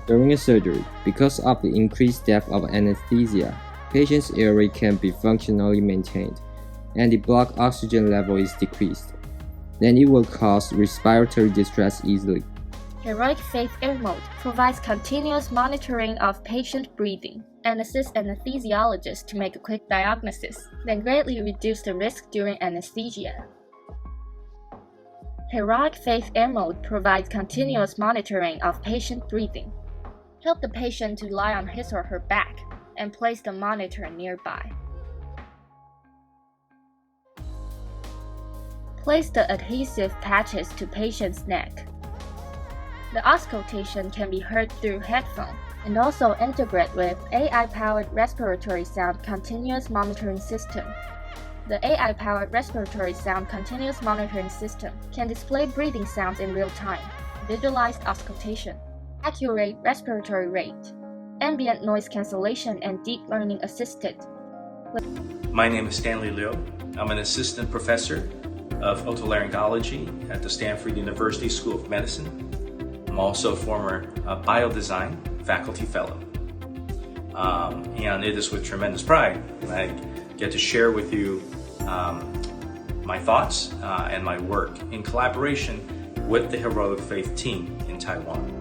During a surgery, because of the increased depth of anesthesia, patient's airway can be functionally maintained, and the blood oxygen level is decreased. Then it will cause respiratory distress easily. Heroic Faith Air Mode provides continuous monitoring of patient breathing and assists anesthesiologists to make a quick diagnosis, then greatly reduce the risk during anesthesia. Heroic Faith Air Mode provides continuous monitoring of patient breathing. Help the patient to lie on his or her back and place the monitor nearby. Place the adhesive patches to patient's neck. The auscultation can be heard through headphone and also integrate with AI-powered respiratory sound continuous monitoring system. The AI-powered respiratory sound continuous monitoring system can display breathing sounds in real time, visualized auscultation, accurate respiratory rate, ambient noise cancellation, and deep learning assisted. My name is Stanley Liu. I'm an assistant professor of otolaryngology at the Stanford University School of Medicine. I'm also a former biodesign faculty fellow. And it is with tremendous pride that I get to share with you my thoughts and my work in collaboration with the Heroic Faith team in Taiwan.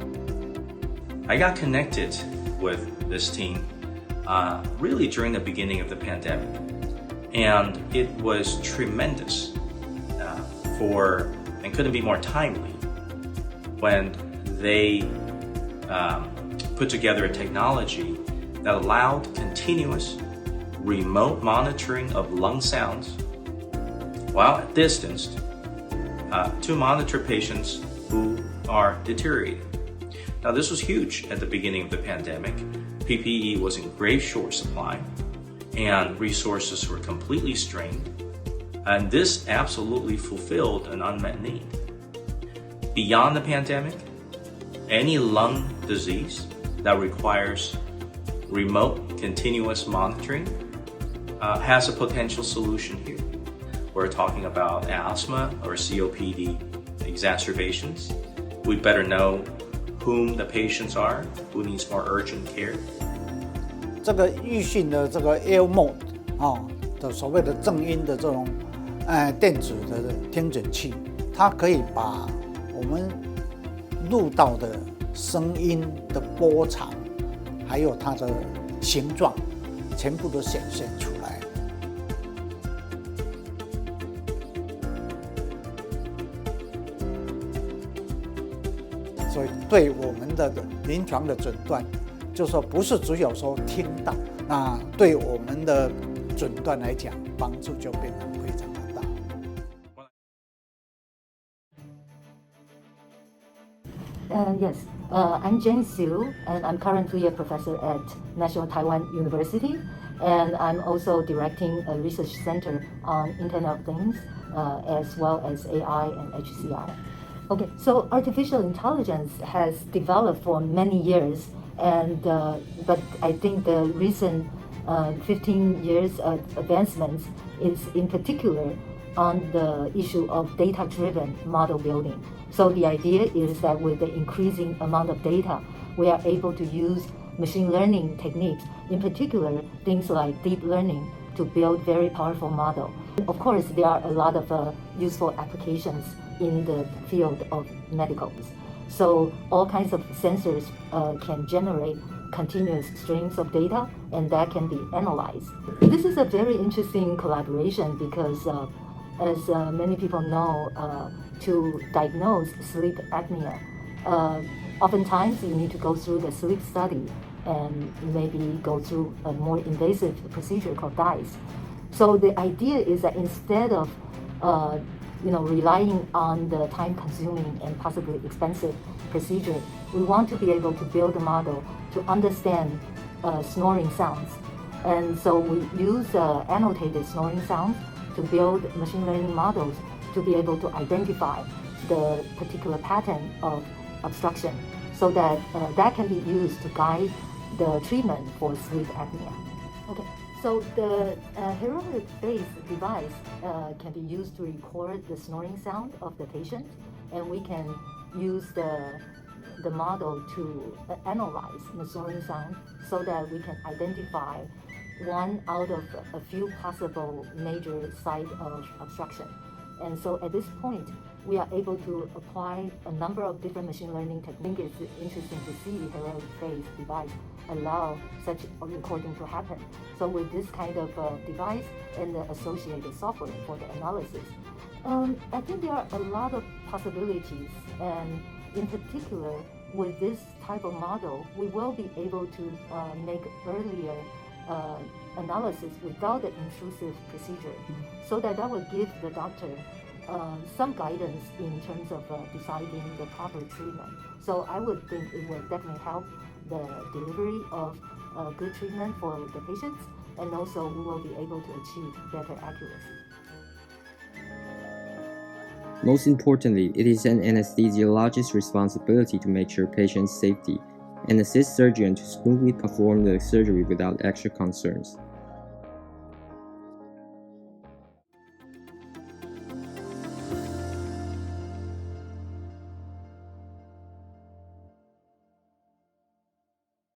I got connected with this team really during the beginning of the pandemic, and it was tremendous and couldn't be more timely when they put together a technology that allowed continuous remote monitoring of lung sounds while at distance to monitor patients who are deteriorating. Now, this was huge at the beginning of the pandemic. PPE was in great short supply and resources were completely strained. And this absolutely fulfilled an unmet need. Beyond the pandemic, any lung disease that requires remote continuous monitoring has a potential solution here. We're talking about asthma or COPD exacerbations. We better know whom the patients are, who needs more urgent care. 这个预训的这个 Air Mode 的所谓的正音的这种电子的听诊器，它可以把我们录到的声音的波长，还有它的形状，全部都显现出来。所以对我们的临床的诊断，就说不是只有说听到，那对我们的诊断来讲，帮助就变得非常的大。Yes, I'm Jane Siu, and I'm currently a professor at National Taiwan University, and I'm also directing a research center on Internet of Things, as well as AI and HCI. Okay, so artificial intelligence has developed for many years, and but I think the recent 15 years of advancements is in particular on the issue of data-driven model building. So the idea is that with the increasing amount of data, we are able to use machine learning techniques, in particular things like deep learning, to build very powerful model. Of course, there are a lot of useful applications in the field of medicals. So all kinds of sensors can generate continuous streams of data, and that can be analyzed. This is a very interesting collaboration because as many people know, to diagnose sleep apnea, oftentimes you need to go through the sleep study and maybe go through a more invasive procedure called DISE. So the idea is that instead of relying on the time-consuming and possibly expensive procedure, we want to be able to build a model to understand snoring sounds. And so we use annotated snoring sounds to build machine learning models to be able to identify the particular pattern of obstruction so that that can be used to guide the treatment for sleep apnea. Okay, so the Heroic Faith device can be used to record the snoring sound of the patient, and we can use the the model to analyze the soaring sound so that we can identify one out of a few possible major site of obstruction. And so at this point, we are able to apply a number of different machine learning techniques. It's interesting to see heroic phase device allow such a recording to happen. So with this kind of device and the associated software for the analysis, I think there are a lot of possibilities, and in particular, with this type of model, we will be able to make earlier analysis without the intrusive procedure, so that will give the doctor some guidance in terms of deciding the proper treatment. So I would think it will definitely help the delivery of good treatment for the patients, and also we will be able to achieve better accuracy. Most importantly, it is an anesthesiologist's responsibility to make sure patients' safety and assist surgeons to smoothly perform the surgery without extra concerns.